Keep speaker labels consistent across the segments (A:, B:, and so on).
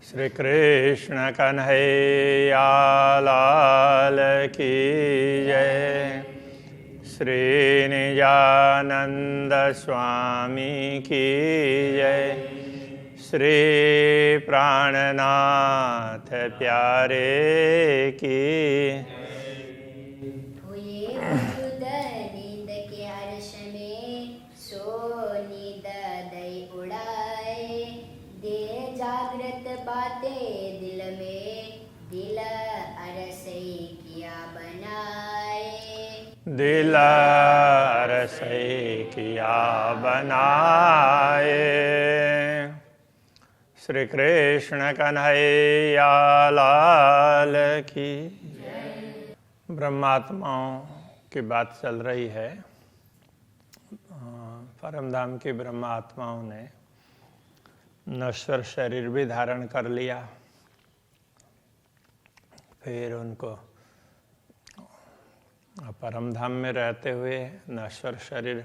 A: श्री कृष्ण कन्हैया लाल की जय। श्री निजानंद स्वामी की जय। श्री प्राणनाथ प्यारे की।
B: हुए वसुध नींद के हर्ष में सो नींद दई उड़ाए। दे जागृत बातें दिल में दिल अरसई किया बनाए।
A: दिल अरसई किया बनाए। श्री कृष्ण कन्हैया लाल की। ब्रह्मात्माओं की बात चल रही है। परमधाम की ब्रह्मात्माओं ने नश्वर शरीर भी धारण कर लिया। फिर उनको परमधाम में रहते हुए नश्वर शरीर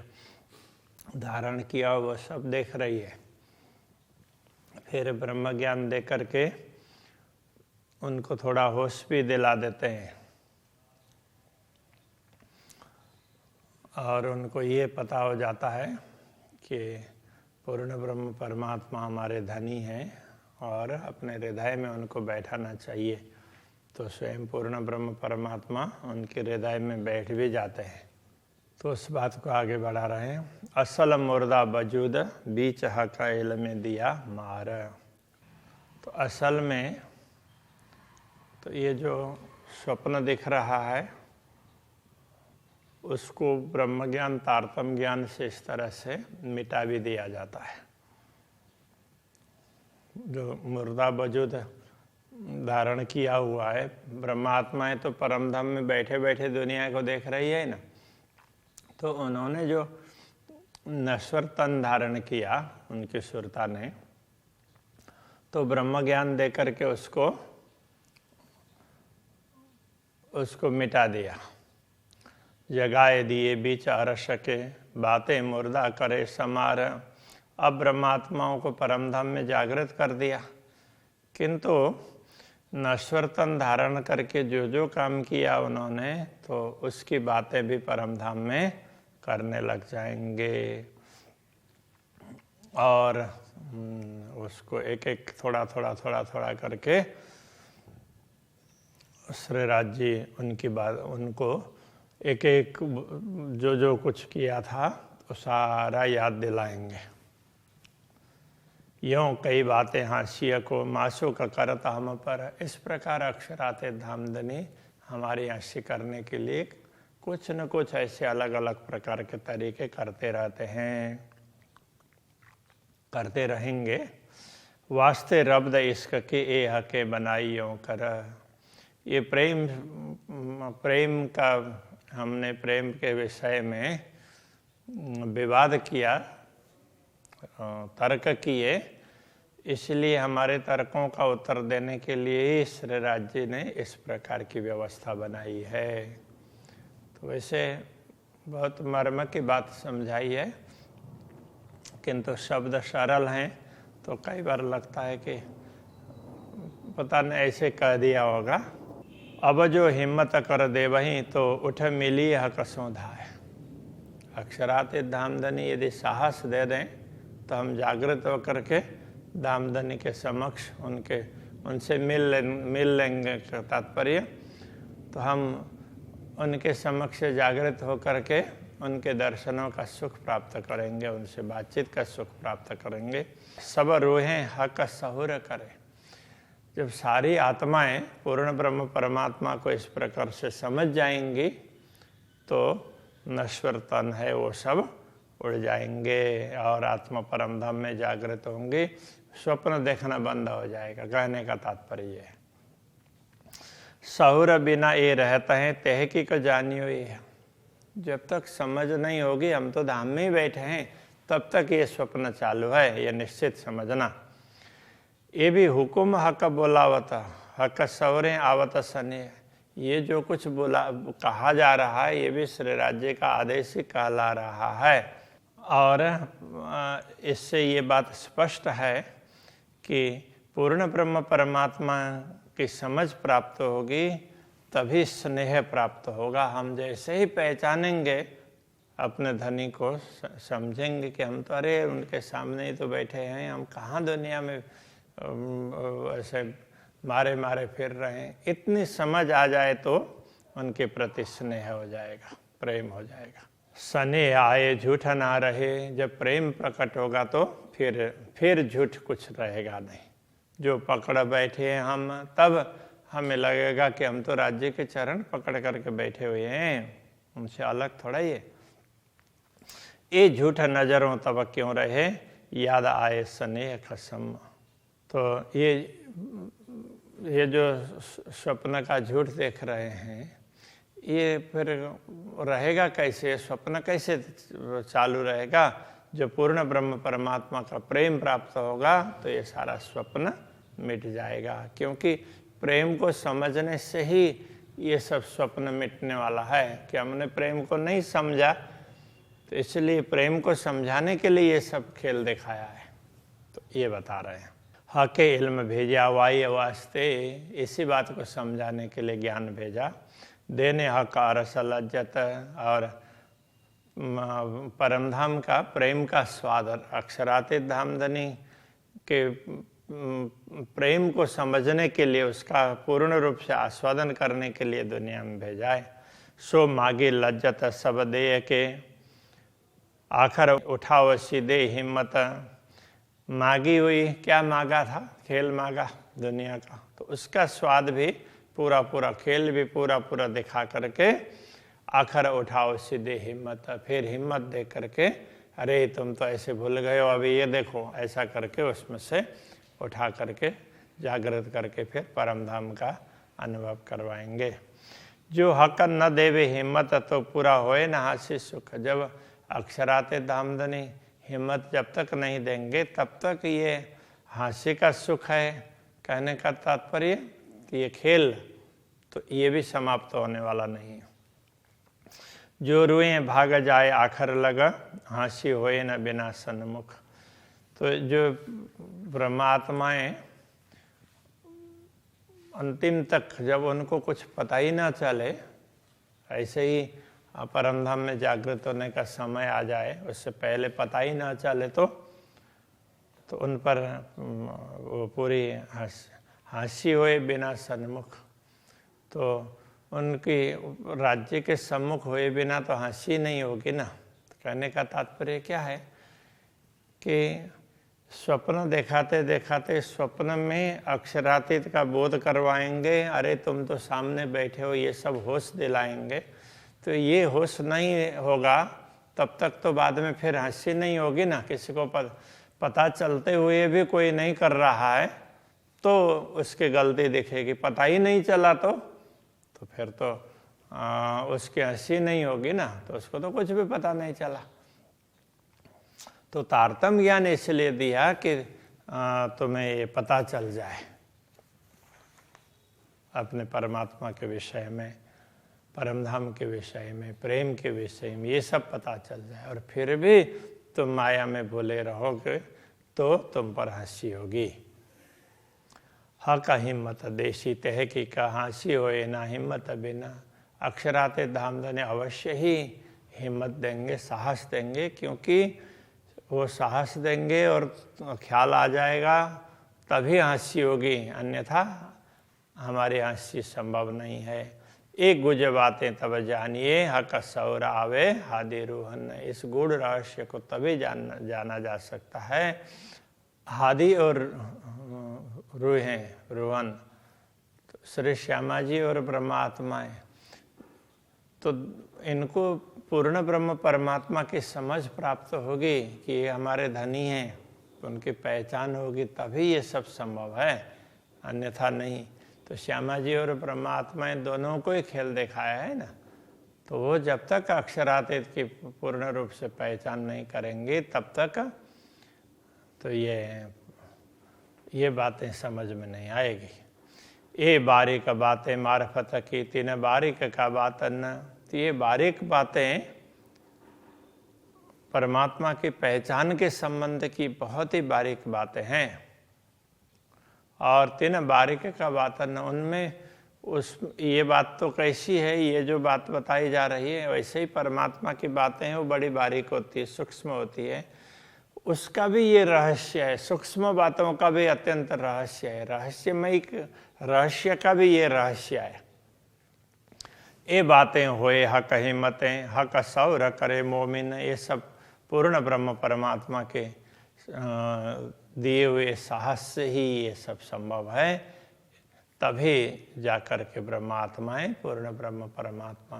A: धारण किया, वो सब देख रही है। फिर ब्रह्म ज्ञान दे करके उनको थोड़ा होश भी दिला देते हैं और उनको ये पता हो जाता है कि पूर्ण ब्रह्म परमात्मा हमारे धनी हैं और अपने हृदय में उनको बैठाना चाहिए। तो स्वयं पूर्ण ब्रह्म परमात्मा उनके हृदय में बैठ भी जाते हैं। तो उस बात को आगे बढ़ा रहे हैं। असल मुर्दा वजूद बीच हकाइल में दिया मार। तो असल में तो ये जो स्वप्न दिख रहा है उसको ब्रह्म ज्ञान तारतम ज्ञान से इस तरह से मिटा भी दिया जाता है। जो मुर्दा वजूद धारण किया हुआ है, ब्रह्मात्माएं तो परमधाम में बैठे बैठे दुनिया को देख रही है ना। तो उन्होंने जो नश्वर तन धारण किया उनकी सुरता ने, तो ब्रह्म ज्ञान दे करके उसको मिटा दिया। जगाए दिए बीच अरस के बातें मुर्दा करे समार। अब ब्रह्मात्माओं को परमधाम में जागृत कर दिया, किंतु नश्वर तन धारण करके जो जो काम किया उन्होंने, तो उसकी बातें भी परमधाम में करने लग जाएंगे। और उसको एक एक थोड़ा थोड़ा करके श्रीराज जी उनकी बात, उनको एक एक जो जो कुछ किया था तो सारा याद दिलाएंगे। यों कई बातें हाशिया को मासों का करता हम पर। इस प्रकार अक्षराते धामधनी हमारी हास्य करने के लिए कुछ न कुछ ऐसे अलग अलग प्रकार के तरीके करते रहते हैं, करते रहेंगे। वास्ते रब्द इश्क के ए हके बनाई यों कर। ये प्रेम का हमने प्रेम के विषय में विवाद किया, तर्क किए, इसलिए हमारे तर्कों का उत्तर देने के लिए श्रीराज जी ने इस प्रकार की व्यवस्था बनाई है। तो वैसे बहुत मर्म की बात समझाई है, किंतु शब्द सरल हैं तो कई बार लगता है कि पता नहीं ऐसे कह दिया होगा। अब जो हिम्मत कर दे वहीं तो उठ मिली हक सौधा है। अक्षराते धामधनी यदि साहस दे दें तो हम जागृत होकर के धामधनी के समक्ष उनसे मिल लेंगे का तात्पर्य। तो हम उनके समक्ष जागृत होकर के उनके दर्शनों का सुख प्राप्त करेंगे, उनसे बातचीत का सुख प्राप्त करेंगे। सब रूहें हक सहूर करें। जब सारी आत्माएं पूर्ण ब्रह्म परमात्मा को इस प्रकार से समझ जाएंगी तो नश्वर तन है वो सब उड़ जाएंगे और आत्मा परमधाम में जागृत होंगे। स्वप्न देखना बंद हो जाएगा, कहने का तात्पर्य है। सहूर बिना ये रहता है तहकी को जानियो ये। जब तक समझ नहीं होगी, हम तो धाम में ही बैठे हैं, तब तक ये स्वप्न चालू है, ये निश्चित समझना। ये भी हुकुम हक बोलावता हक सौरे आवत सने। ये जो कुछ कहा जा रहा है ये भी श्री राज्य का आदेश ही कहला रहा है। और इससे ये बात स्पष्ट है कि पूर्ण ब्रह्म परमात्मा की समझ प्राप्त होगी तभी स्नेह प्राप्त होगा। हम जैसे ही पहचानेंगे अपने धनी को, समझेंगे कि हम तो अरे उनके सामने ही तो बैठे हैं, हम कहाँ दुनिया में ऐसे मारे मारे फिर रहे हैं, इतनी समझ आ जाए तो उनके प्रति स्नेह हो जाएगा, प्रेम हो जाएगा। स्नेह आए झूठ ना रहे, जब प्रेम प्रकट होगा तो फिर झूठ कुछ रहेगा नहीं। जो पकड़ बैठे हैं हम, तब हमें लगेगा कि हम तो राज्य के चरण पकड़ करके बैठे हुए हैं, उनसे अलग थोड़ा ही है। ये झूठ नजरों तब क्यों रहे, याद आए स्नेह कसम। तो ये जो स्वप्न का झूठ देख रहे हैं, ये फिर रहेगा कैसे, स्वप्न कैसे चालू रहेगा? जो पूर्ण ब्रह्म परमात्मा का प्रेम प्राप्त होगा तो ये सारा स्वप्न मिट जाएगा, क्योंकि प्रेम को समझने से ही ये सब स्वप्न मिटने वाला है। कि हमने प्रेम को नहीं समझा, तो इसलिए प्रेम को समझाने के लिए ये सब खेल दिखाया है। तो ये बता रहे हैं, हके इल्म भेजा वाई वास्ते, इसी बात को समझाने के लिए ज्ञान भेजा। देने हक रस लज्जत, और परमधाम का प्रेम का स्वाद, अक्षरातीत धामधनी के प्रेम को समझने के लिए, उसका पूर्ण रूप से आस्वादन करने के लिए दुनिया में भेजा है। सो मागी लज्जत सब दे के, आखिर उठाओ सीधे हिम्मत। मागी हुई, क्या मांगा था? खेल मांगा दुनिया का, तो उसका स्वाद भी पूरा खेल भी पूरा दिखा करके आखिर उठाओ सीधे हिम्मत। फिर हिम्मत दे करके, अरे तुम तो ऐसे भूल गए हो, अभी ये देखो, ऐसा करके उसमें से उठा करके जागृत करके फिर परमधाम का अनुभव करवाएंगे। जो हक न देवे हिम्मत, तो पूरा होए न हासी सुख। जब अक्षराते धामधनी हिम्मत जब तक नहीं देंगे, तब तक ये हास्य का सुख है। कहने का तात्पर्य कि ये खेल तो ये भी समाप्त होने वाला नहीं है। जो रुए भाग जाए आखिर लगा, हास्य होए न बिना सन्मुख। तो जो ब्रह्मात्माएं अंतिम तक जब उनको कुछ पता ही ना चले, ऐसे ही परमधाम में जागृत होने का समय आ जाए, उससे पहले पता ही ना चले तो उन पर वो पूरी हास्य होए बिना सन्मुख। तो उनकी राज्य के सम्मुख हुए बिना तो हंसी नहीं होगी ना। कहने का तात्पर्य क्या है कि स्वप्न दिखाते दिखाते स्वप्न में अक्षरातीत का बोध करवाएंगे, अरे तुम तो सामने बैठे हो, ये सब होश दिलाएंगे। तो ये होश नहीं होगा तब तक तो बाद में फिर हंसी नहीं होगी ना। किसी को पता चलते हुए भी कोई नहीं कर रहा है तो उसकी गलती दिखेगी, पता ही नहीं चला तो फिर तो उसकी हंसी नहीं होगी ना, तो उसको तो कुछ भी पता नहीं चला। तो तारतम्य ज्ञान इसलिए दिया कि तुम्हें ये पता चल जाए अपने परमात्मा के विषय में, परमधाम के विषय में, प्रेम के विषय में, ये सब पता चल जाए। और फिर भी तुम माया में भूले रहोगे तो तुम पर हंसी होगी। का हिम्मत देशी तह की का हंसी होए ना हिम्मत बिना। अक्षराते धामधनी अवश्य ही हिम्मत देंगे, साहस देंगे, क्योंकि वो साहस देंगे और ख्याल आ जाएगा तभी हंसी होगी, अन्यथा हमारी हंसी संभव नहीं है। एक गुज बातें तब जानिए, हक सौर आवे हादि रूहन। इस गूढ़ रहस्य को तभी जाना जा सकता है। हादि और रूहें, रोहन, तो श्री श्यामा जी और ब्रह्मात्माएं, तो इनको पूर्ण ब्रह्म परमात्मा की समझ प्राप्त होगी कि ये हमारे धनी हैं, तो उनकी पहचान होगी तभी ये सब संभव है, अन्यथा नहीं। तो श्यामा जी और परमात्माएं दोनों को ही खेल दिखाया है ना। तो वो जब तक अक्षरातीत की पूर्ण रूप से पहचान नहीं करेंगे तब तक तो ये बातें समझ में नहीं आएगी। ये बारीक बातें मार्फत की तीन बारीक का बात न। तो ये बारीक बातें परमात्मा की पहचान के संबंध की बहुत ही बारीक बातें हैं। और 3 बारीक का बातन, उनमें उस ये बात तो कैसी है, ये जो बात बताई जा रही है वैसे ही परमात्मा की बातें हैं, वो बड़ी बारीक होती है, सूक्ष्म होती है। उसका भी ये रहस्य है, सूक्ष्म बातों का भी अत्यंत रहस्य है, रहस्यमय रहस्य का भी ये रहस्य है। ये बातें होए हक हिम्मतें हक सौर करे मोमिन, ये सब पूर्ण ब्रह्म परमात्मा के दिए हुए साहस से ही ये सब संभव है। तभी जाकर के ब्रह्मात्माएं पूर्ण ब्रह्म परमात्मा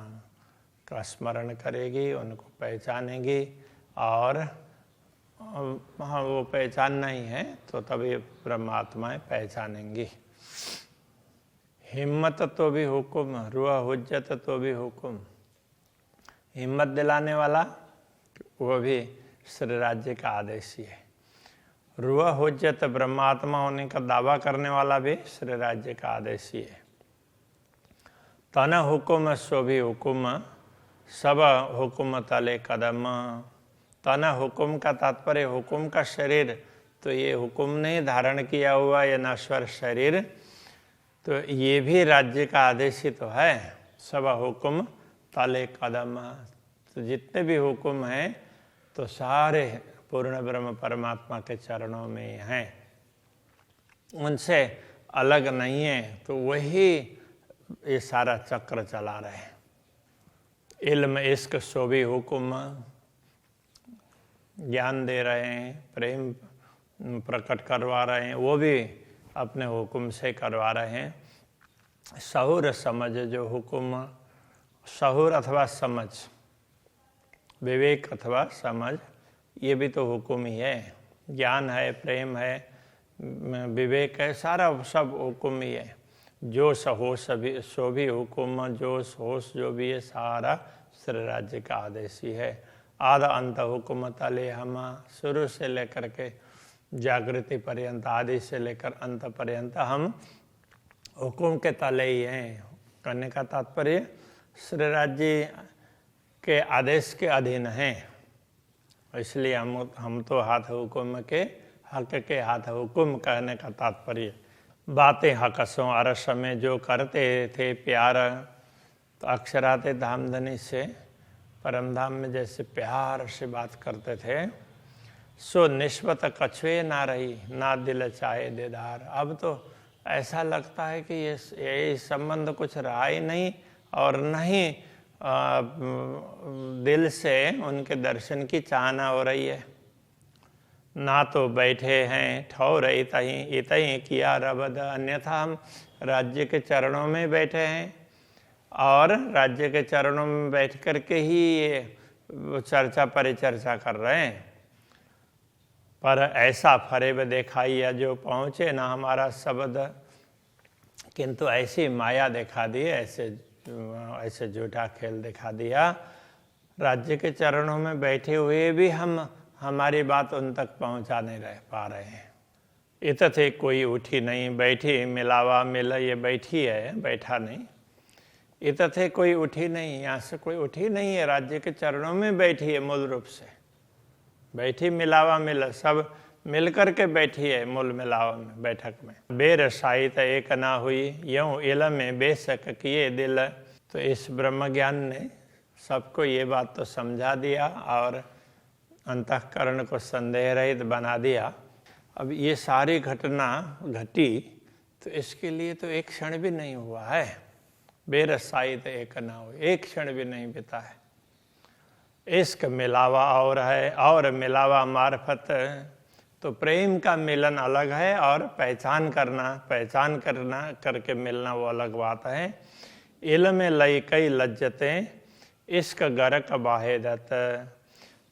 A: का स्मरण करेगी, उनको पहचानेगी, और हाँ वो पहचानना ही है तो तभी ब्रह्मात्माएं पहचानेंगी। हिम्मत तो भी हुकुम, रुआ हुज्जत तो भी हुकुम, हिम्मत दिलाने वाला वो भी श्री राज्य का आदेश ही है। रुआ हुज्जत, ब्रह्मात्मा होने का दावा करने वाला भी श्री राज्य का आदेश ही है। तन हुकुम सो भी हुकुम, सब हुकुम तले कदम। तन हुकुम का तात्पर्य हुकुम का शरीर, तो ये हुकुम ने धारण किया हुआ ये नश्वर शरीर, तो ये भी राज्य का आदेश ही तो है। सब हुकुम तले कदम, तो जितने भी हुकुम हैं तो सारे पूर्ण ब्रह्म परमात्मा के चरणों में हैं, उनसे अलग नहीं है, तो वही ये सारा चक्र चला रहे हैं। इल्म इश्क सो भी हुकुम, ज्ञान दे रहे हैं, प्रेम प्रकट करवा रहे हैं, वो भी अपने हुक्म से करवा रहे हैं। सहूर समझ, जो हुक्म, सहूर अथवा समझ, विवेक अथवा समझ, ये भी तो हुक्म ही है। ज्ञान है, प्रेम है, विवेक है, सारा सब हुक्म ही है। जोश होश सो भी हुक्म, जोश होश जो भी है सारा श्री राज्य का आदेश ही है। आधा अंत हुक्म तले हम, शुरू से लेकर के जागृति पर्यंत, आदि से लेकर अंत पर्यंत हम हुक्म के तले ही हैं। करने का तात्पर्य श्री राज्य के आदेश के अधीन हैं, इसलिए हम तो हाथ हुक्म के, हक के हाथ हुक्म कहने का तात्पर्य। बातें हकसों अरस में जो करते थे प्यार, तो अक्षराते धामधनी से परम धाम में जैसे प्यार से बात करते थे, सो निस्बत कछुए ना रही, ना दिल चाहे देदार। अब तो ऐसा लगता है कि ये संबंध कुछ रहा ही नहीं, और नहीं दिल से उनके दर्शन की चाहना हो रही है। ना तो बैठे हैं ठौर इतहीं किया रबद, अन्यथा हम राज्य के चरणों में बैठे हैं, और राज्य के चरणों में बैठ कर के ही ये चर्चा परिचर्चा कर रहे हैं। पर ऐसा फरेब दिखाइया जो पहुँचे ना हमारा शब्द, किंतु ऐसी माया दिखा दी, ऐसे झूठा खेल दिखा दिया। राज्य के चरणों में बैठे हुए भी हमारी बात उन तक पहुँचा नहीं रह पा रहे हैं। इत थे कोई उठी नहीं बैठी, मिलावा मिल, ये बैठी है बैठा नहीं। इत थे कोई उठी नहीं, यहाँ से कोई उठी नहीं है, राज्य के चरणों में बैठी है, मूल रूप से बैठी। मिलावा मिल, सब मिल कर के बैठी है मूल मिलावा में, बैठक में। बेरसाइत एक ना हुई, यूं इलम में बेशक किए दिल। तो इस ब्रह्म ज्ञान ने सबको ये बात तो समझा दिया और अंतःकरण को संदेह रहित बना दिया। अब ये सारी घटना घटी तो इसके लिए तो एक क्षण भी नहीं हुआ है। बेरसाइत एक ना हुई, एक क्षण भी नहीं बीता है। इश्क मिलावा और है, और मिलावा मार्फत, तो प्रेम का मिलन अलग है और पहचान करना करके मिलना वो अलग बात है। इल्म में लई कई लज्जतें, इश्क गरक बाहेदत।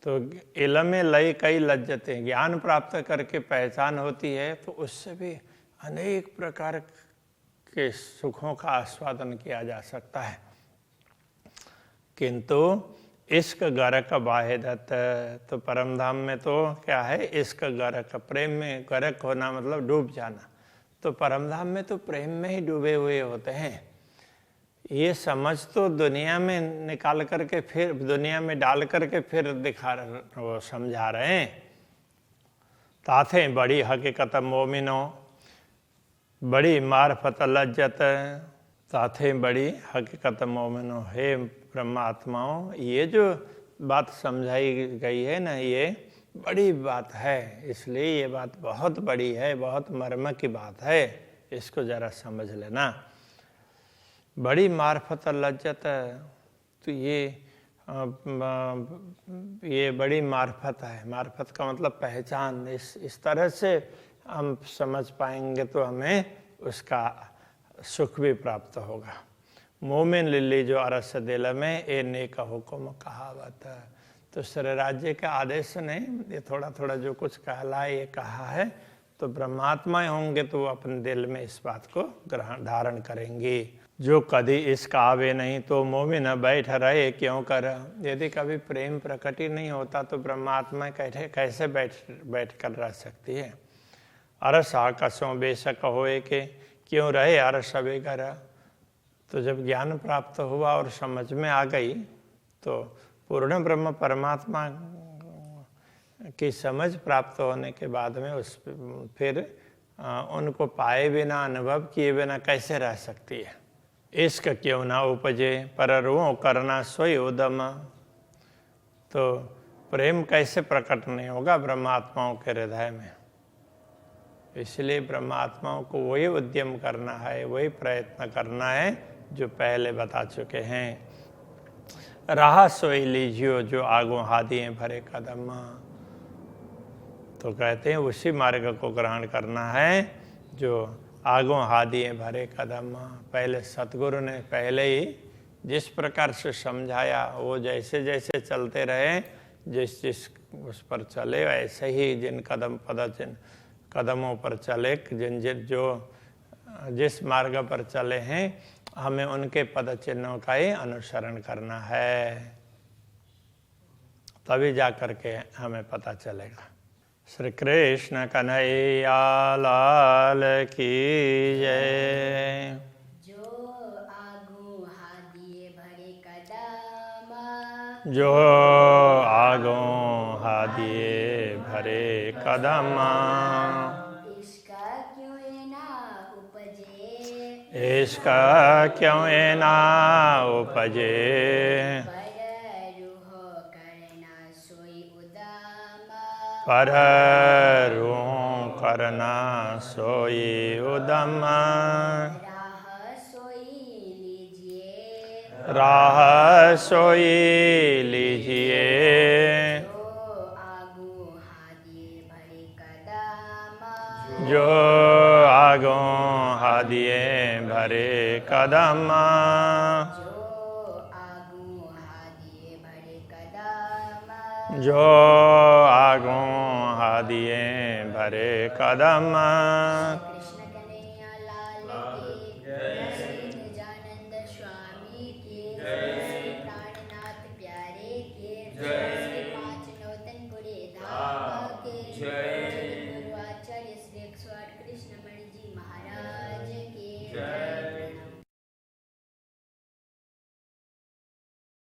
A: तो इल्म में लई कई लज्जतें, ज्ञान प्राप्त करके पहचान होती है, तो उससे भी अनेक प्रकार के सुखों का आस्वादन किया जा सकता है। किंतु इश्क गरक बाहेदत, तो परम धाम में तो क्या है, इश्क गरक, प्रेम में गरक होना मतलब डूब जाना। तो परम धाम में तो प्रेम में ही डूबे हुए होते हैं। ये समझ तो दुनिया में निकाल करके फिर दुनिया में डाल करके फिर वो समझा रहे हैं। ताथे बड़ी हकीकत मोमिनो, बड़ी मार्फत लज्जत ताथे बड़ी हकीकत मोमिनो, हे ब्रह्मात्माओं, ये जो बात समझाई गई है ना, ये बड़ी बात है, इसलिए ये बात बहुत बड़ी है, बहुत मर्म की बात है, इसको जरा समझ लेना। बड़ी मार्फत लज्जत, तो ये बड़ी मार्फत है। मार्फत का मतलब पहचान। इस तरह से हम समझ पाएंगे तो हमें उसका सुख भी प्राप्त होगा। मोमिन लिल्ली जो अरस दिल में ए नेक हुक्म कहावत। तो श्री राज्य के आदेश ने ये थोड़ा थोड़ा जो कुछ कहला ये कहा है, तो ब्रह्मात्माएं होंगे तो वो अपने दिल में इस बात को ग्रहण धारण करेंगे। जो कभी इसका आवे नहीं तो मोमिन बैठ रहे क्यों कर। यदि कभी प्रेम प्रकट ही नहीं होता तो ब्रह्मात्मा कैसे बैठ कर रह सकती है। अरस आकाशों बेशक होए के क्यों रहे अरस बेगर। तो जब ज्ञान प्राप्त हुआ और समझ में आ गई तो पूर्ण ब्रह्म परमात्मा की समझ प्राप्त होने के बाद में फिर उनको पाए बिना, अनुभव किए बिना कैसे रह सकती है। इश्क क्यों ना उपजे पर रो करना सोई उदम। तो प्रेम कैसे प्रकट नहीं होगा ब्रह्मात्माओं के हृदय में। इसलिए ब्रह्मात्माओं को वही उद्यम करना है, वही प्रयत्न करना है जो पहले बता चुके हैं। राह सोई लीजियो जो आगो हादिए भरे कदम। तो कहते हैं उसी मार्ग को ग्रहण करना है जो आगो हादिए भरे कदम। पहले सतगुरु ने पहले ही जिस प्रकार से समझाया वो जैसे जैसे चलते रहे, जिस उस पर चले, वैसे ही जिन कदमों पर चले, जिस मार्ग पर चले हैं हमें उनके पद चिन्हों का ही अनुसरण करना है, तभी जा करके हमें पता चलेगा। श्री कृष्ण कन्हैया लाल की जय।
B: जो आगू हादिए भरे कदम,
A: जो आगो हादिए भरे कदम।
B: इसका क्यों ना उपजे,
A: इसका क्यों ना उपजे। पर रूह करना सोई उदम। राह सोई लीजिए जो आगो हादिए भरे कदम। जो आगो हादिए भरे कदम।